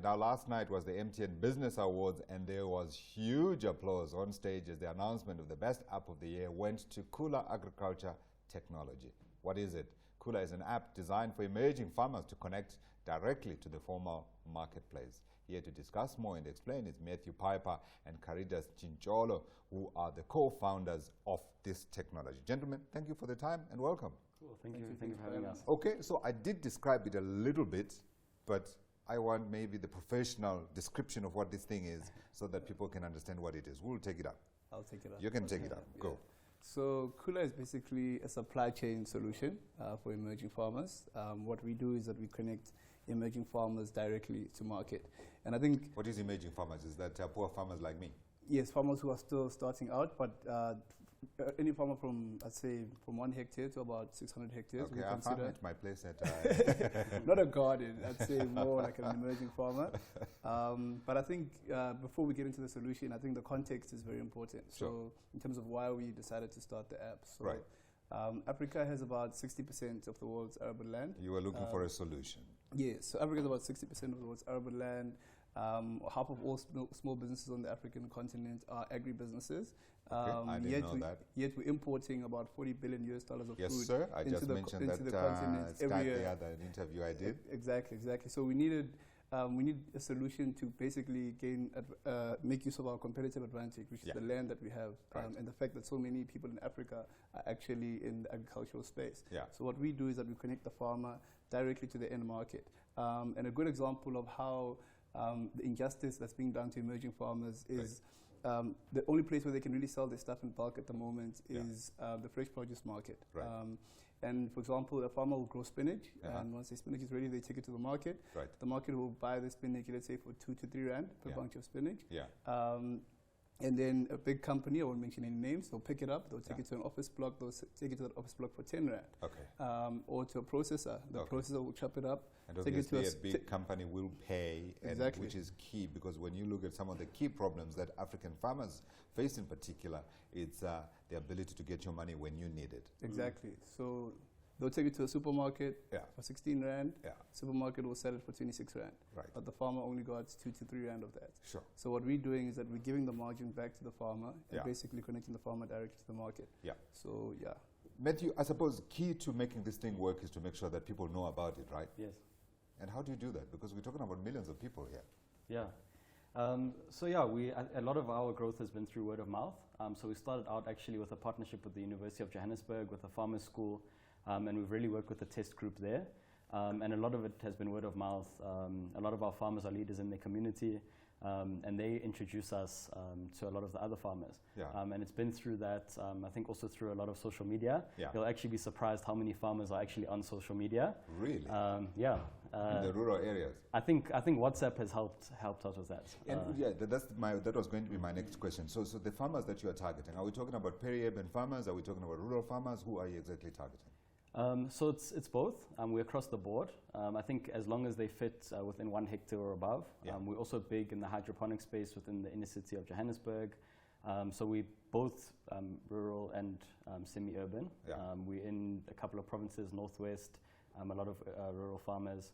Now, last night was the MTN Business Awards, and there was huge applause on stage as the announcement of the best app of the year went to Khula Agriculture Technology. What is it? Khula is an app designed for emerging farmers to connect directly to the formal marketplace. Here to discuss more and explain is Matthew Piper and Karidas Tshintsholo, who are the co-founders of this technology. Gentlemen, thank you for the time and welcome. Cool. Thank you for having us. Okay, so I did describe it a little bit, but I want maybe the professional description of what this thing is so that people can understand what it is. We'll take it up. I'll take it up. You can take it up. Go. Yeah. So Khula is basically a supply chain solution for emerging farmers. What we do is that we connect emerging farmers directly to market. And I think... What is emerging farmers? Is that poor farmers like me? Yes, farmers who are still starting out, but any farmer from, I'd say, from 1 hectare to about 600 hectares. Okay, I farm at my place at... Not a garden, I'd say more like an emerging farmer. But I think before we get into the solution, I think the context is very important. Sure. So in terms of why we decided to start the app. So, right. Africa has about 60% of the world's arable land. You were looking for a solution. Yes, so Africa is about 60% of the world's arable land. Half of all small businesses on the African continent are agribusinesses. Okay, I didn't know that. Yet we're importing about $40 billion of food. Yes, sir. I just mentioned that Skype the other interview I did. Exactly. So we need a solution to basically make use of our competitive advantage, which is the land that we have, and the fact that so many people in Africa are actually in the agricultural space. Yeah. So what we do is that we connect the farmer directly to the end market. And a good example of how the injustice that's being done to emerging farmers is the only place where they can really sell their stuff in bulk at the moment is the fresh produce market. Right. And for example, a farmer will grow spinach, and once the spinach is ready, they take it to the market. Right. The market will buy the spinach, let's say, for 2 to 3 rand per bunch of spinach. Yeah. And then a big company, I won't mention any names, they'll pick it up, they'll take it to an office block, they'll take it to that office block for 10 rand. Okay. Or to a processor. The processor will chop it up. And obviously a big company will pay, exactly. Which is key, because when you look at some of the key problems that African farmers face in particular, it's the ability to get your money when you need it. Exactly. So they'll take it to a supermarket for 16 rand. Yeah. Supermarket will sell it for 26 rand. Right. But the farmer only got 2 to 3 rand of that. Sure. So what we're doing is that we're giving the margin back to the farmer and basically connecting the farmer directly to the market. Yeah. So yeah. Matthew, I suppose key to making this thing work is to make sure that people know about it, right? Yes. And how do you do that? Because we're talking about millions of people here. Yeah. A lot of our growth has been through word of mouth. So we started out actually with a partnership with the University of Johannesburg, with a farmers school, and we've really worked with the test group there. And a lot of it has been word of mouth. A lot of our farmers are leaders in their community, and they introduce us to a lot of the other farmers. Yeah. And it's been through that, I think also through a lot of social media. Yeah. You'll actually be surprised how many farmers are actually on social media. Really? Yeah. In the rural areas? I think WhatsApp has helped out with that. And that was going to be my next question. So the farmers that you are targeting, are we talking about peri-urban farmers? Are we talking about rural farmers? Who are you exactly targeting? So it's both. We're across the board. I think as long as they fit within 1 hectare or above. We're also big in the hydroponic space within the inner city of Johannesburg. So we both rural and semi-urban. We're in a couple of provinces, northwest, a lot of rural farmers.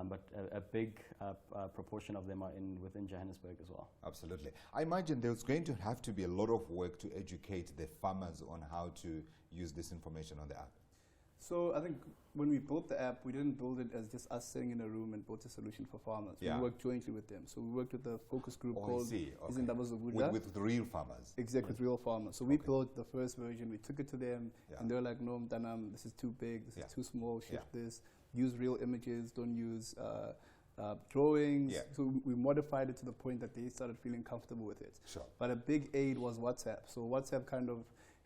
But a big proportion of them are within Johannesburg as well. Absolutely. I imagine there's going to have to be a lot of work to educate the farmers on how to use this information on the app. So I think when we built the app, we didn't build it as just us sitting in a room and built a solution for farmers. We worked jointly with them. So we worked with a focus group called with real farmers. Exactly, with real farmers. So we built the first version, we took it to them, and they were like, no, Danam, this is too big, this is too small, shift this, use real images, don't use drawings. So we modified it to the point that they started feeling comfortable with it. Sure. But a big aid was WhatsApp. So WhatsApp kind of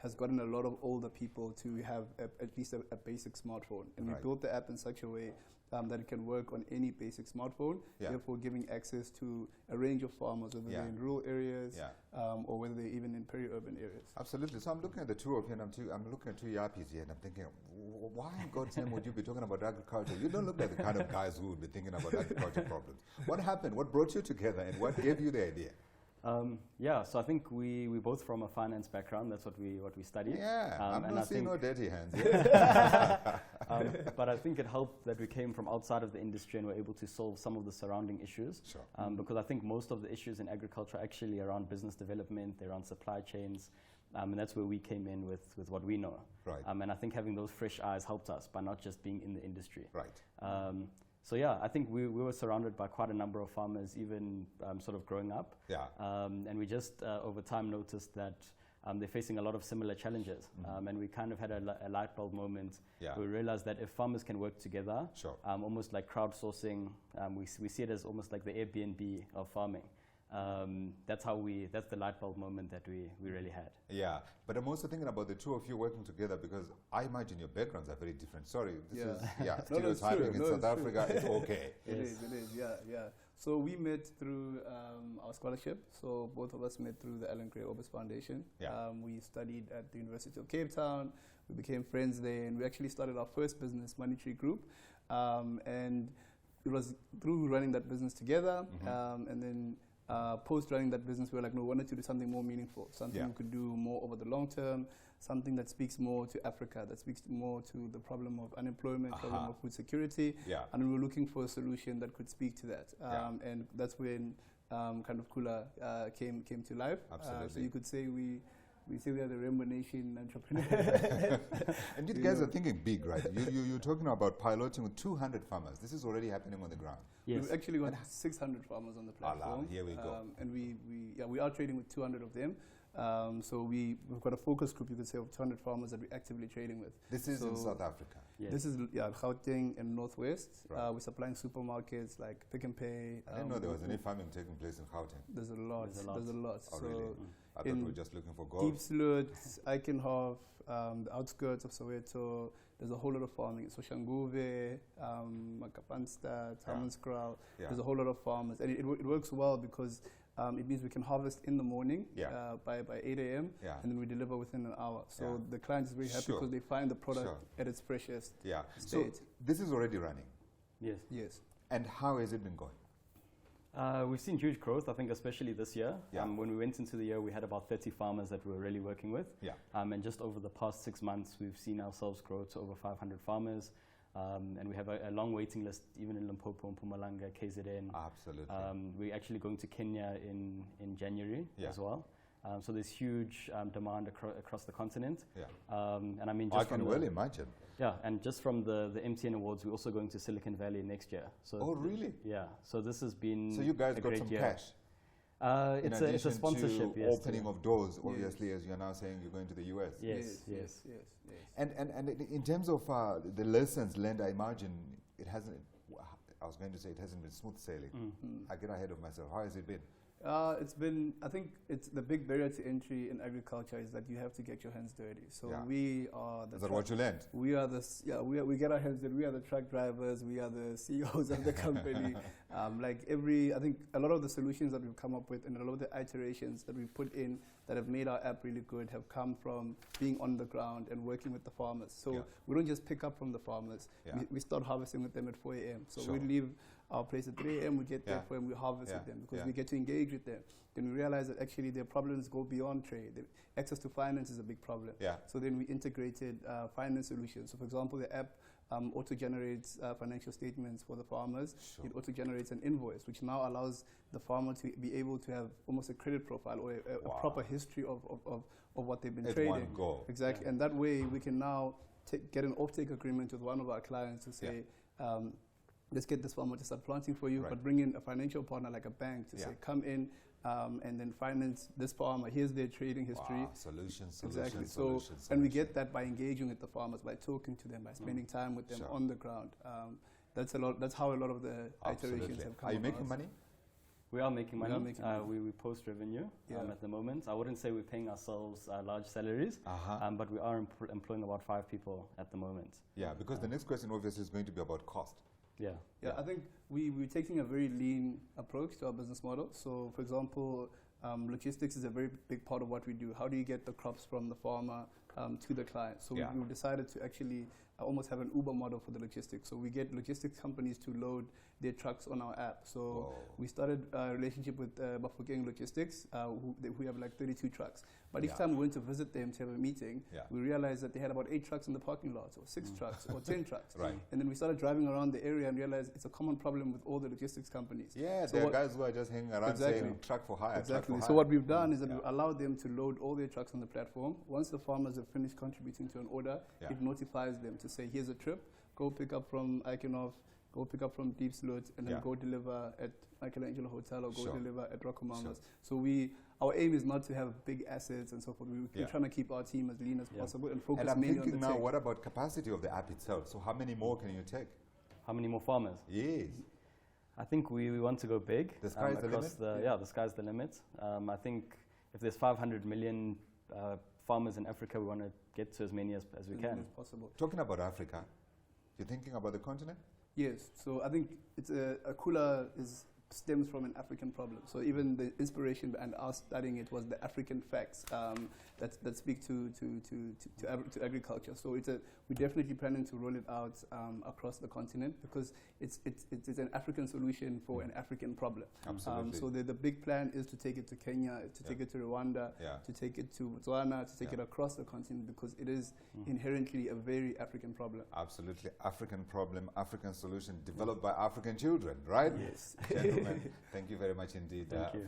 has gotten a lot of older people to have at least a basic smartphone. And we built the app in such a way that it can work on any basic smartphone, therefore giving access to a range of farmers, whether they're in rural areas or whether they're even in peri-urban areas. Absolutely. So I'm looking at the two of you, and I'm looking at two yappies here, and I'm thinking, why in God's name would you be talking about agriculture? You don't look like the kind of guys who would be thinking about agriculture problems. What happened? What brought you together, and what gave you the idea? Yeah, so I think we both from a finance background. That's what we studied. Yeah, I'm not seeing no dirty hands. But I think it helped that we came from outside of the industry and were able to solve some of the surrounding issues. Sure. Because I think most of the issues in agriculture are actually around business development, they're around supply chains, and that's where we came in with what we know. Right. And I think having those fresh eyes helped us by not just being in the industry. Right. So yeah, I think we were surrounded by quite a number of farmers, even sort of growing up. Yeah. And we just over time noticed that they're facing a lot of similar challenges. And we kind of had a light bulb moment. Yeah. We realized that if farmers can work together, Sure. almost like crowdsourcing, we see it as almost like the Airbnb of farming. That's the light bulb moment that we really had. Yeah, but I'm also thinking about the two of you working together, because I imagine your backgrounds are very different. Sorry, this is stereotyping. In South Africa, it's okay. It is, yeah. So we met through our scholarship. So both of us met through the Ellen Gray Orbis Foundation. Yeah. We studied at the University of Cape Town. We became friends there, and we actually started our first business, Money Tree Group. And it was through running that business together, and then post running that business, we were like, no, we wanted to do something more meaningful, something we could do more over the long term, something that speaks more to Africa, that speaks more to the problem of unemployment, problem of food security. Yeah. And we were looking for a solution that could speak to that. And that's when kind of Khula came to life. Absolutely. So you could say we say we are the Rainbow Nation entrepreneurs. And you guys are thinking big, right? You're talking about piloting with 200 farmers. This is already happening on the ground. Yes. We've actually got 600 farmers on the platform. Here we go. And we are trading with 200 of them. So we've got a focus group, you could say, of 200 farmers that we're actively trading with. This is in South Africa. Yes. This is Gauteng and Northwest. Right. We're supplying supermarkets like Pick and Pay. I didn't know there was any farming taking place in Gauteng. There's a lot. Oh, So really? I thought we were just looking for gold. Deep Sloot, Eikenhof, the outskirts of Soweto. There's a whole lot of farming. So Shanguve, Makapanstad, Hammanskraal. Yeah. There's a whole lot of farmers. And it works well because it means we can harvest in the morning by 8 a.m. And then we deliver within an hour. So the client is very happy because they find the product at its freshest state. So this is already running. Yes. And how has it been going? We've seen huge growth, I think, especially this year. Yeah. When we went into the year, we had about 30 farmers that we were really working with. Yeah. And just over the past 6 months, we've seen ourselves grow to over 500 farmers. And we have a long waiting list, even in Limpopo, Mpumalanga, KZN. Absolutely. We're actually going to Kenya in January as well. So there's huge demand across the continent. Yeah. And I mean, just I can well imagine. Yeah, and just from the MTN Awards, we're also going to Silicon Valley next year. So oh, really? Yeah. So this has been So you guys got some year. cash? It's a sponsorship, to yes. opening of doors, obviously, as you're now saying you're going to the US. Yes. And in terms of the lessons learned, I imagine it hasn't, I was going to say it hasn't been smooth sailing. I get ahead of myself. How has it been? It's been, I think it's the big barrier to entry in agriculture is that you have to get your hands dirty. So we are the... Is that what you learned? We are the, we get our hands dirty. We are the truck drivers. We are the CEOs of the company. I think a lot of the solutions that we've come up with and a lot of the iterations that we've put in that have made our app really good have come from being on the ground and working with the farmers. So we don't just pick up from the farmers. We start harvesting with them at 4 a.m. So we leave our place at 3 a.m. we get there and we harvest with them because we get to engage with them. Then we realize that actually their problems go beyond trade. The access to finance is a big problem. So then we integrated finance solutions. So for example, the app auto-generates financial statements for the farmers. It auto-generates an invoice, which now allows the farmer to be able to have almost a credit profile or a proper history of what they've been trading. One go. Exactly. And that way we can now get an off-take agreement with one of our clients to say, let's get this farmer to start planting for you, but bring in a financial partner like a bank to say, come in and then finance this farmer. Here's their trading history. Wow. Solutions. And we get that by engaging with the farmers, by talking to them, by spending time with them on the ground. That's how a lot of the iterations have come. Are you making money? We are making money. We post revenue at the moment. I wouldn't say we're paying ourselves large salaries, but we are employing about 5 people at the moment. Yeah, because the next question obviously is going to be about cost. I think we're taking a very lean approach to our business model. So, for example, logistics is a very big part of what we do. How do you get the crops from the farmer to the client? So we've decided to actually almost have an Uber model for the logistics. So we get logistics companies to load their trucks on our app. So we started a relationship with Bafokeng Logistics, who have like 32 trucks. But each time we went to visit them to have a meeting, we realized that they had about 8 trucks in the parking lot, or 6 trucks, or 10 trucks. And then we started driving around the area and realized it's a common problem with all the logistics companies. Yeah, so there are guys who are just hanging around saying truck for hire, truck for hire. So what we've done is that we've allowed them to load all their trucks on the platform. Once the farmers have finished contributing to an order, it notifies them to say, here's a trip, go pick up from Eikenhof, go pick up from Deep Sloot, and then go deliver at Michelangelo Hotel, or go deliver at Rokomangas. So our aim is not to have big assets and so forth. We're trying to keep our team as lean as possible and focus mainly on the tech. And I'm thinking now, what about capacity of the app itself? So how many more can you take? How many more farmers? Yes. I think we want to go big. The sky's the limit? The sky's the limit. I think if there's 500 million farmers in Africa, we want to get to as many as we can. As possible. Talking about Africa, you're thinking about the continent? Yes. So I think it's a Khula stems from an African problem. So even the inspiration and us studying it was the African facts that speak to agriculture. So we're definitely planning to roll it out across the continent, because it's an African solution for an African problem. Absolutely. So the big plan is to take it to Kenya, to take it to Rwanda, to take it to Botswana, to take it across the continent, because it is inherently a very African problem. Absolutely. African problem, African solution, developed by African children, right? Yes. Gentlemen, thank you very much indeed. Thank you.